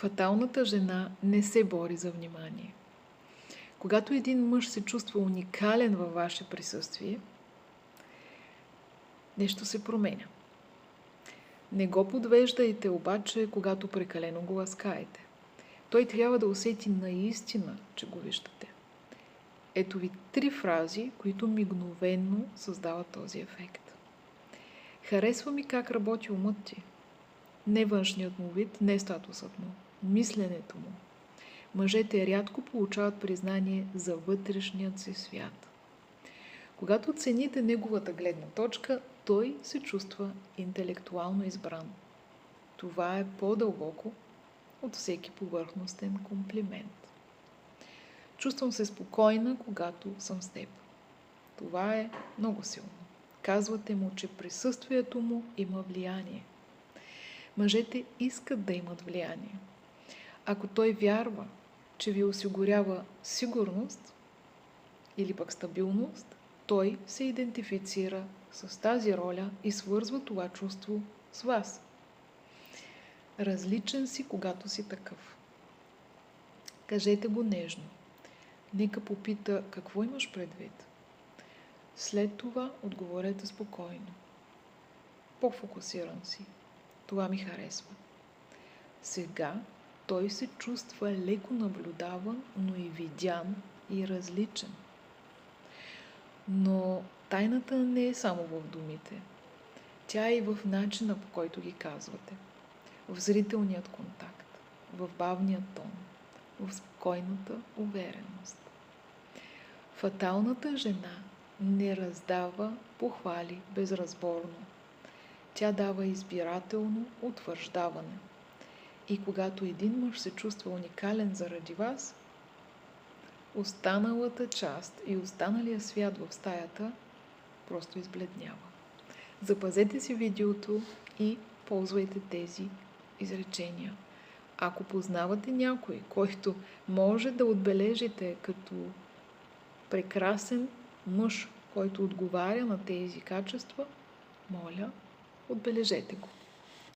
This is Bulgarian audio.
Фаталната жена не се бори за внимание. Когато един мъж се чувства уникален във ваше присъствие, нещо се променя. Не го подвеждайте обаче, когато прекалено го ласкаете. Той трябва да усети наистина, че го виждате. Ето ви 3 фрази, които мигновено създават този ефект. Харесва ми как работи умът ти. Не външният му вид, не статусът му, мисленето му. Мъжете рядко получават признание за вътрешният си свят. Когато цените неговата гледна точка, той се чувства интелектуално избран. Това е по-дълбоко от всеки повърхностен комплимент. Чувствам се спокойна, когато съм с теб. Това е много силно. Казвате му, че присъствието му има влияние. Мъжете искат да имат влияние. Ако той вярва, че ви осигурява сигурност или пък стабилност, той се идентифицира с тази роля и свързва това чувство с вас. Различен си, когато си такъв. Кажете го нежно. Нека попита какво имаш предвид. След това отговорете спокойно. По-фокусиран си. Това ми харесва. Сега той се чувства леко наблюдаван, но и видян и различен. Но тайната не е само в думите. Тя е и в начина, по който ги казвате. В зрителният контакт, в бавния тон, в спокойната увереност. Фаталната жена не раздава похвали безразборно. Тя дава избирателно утвърждаване. И когато един мъж се чувства уникален заради вас, останалата част и останалия свят в стаята просто избледнява. Запазете си видеото и ползвайте тези изречения. Ако познавате някой, който може да отбележите като прекрасен мъж, който отговаря на тези качества, моля, отбележете го.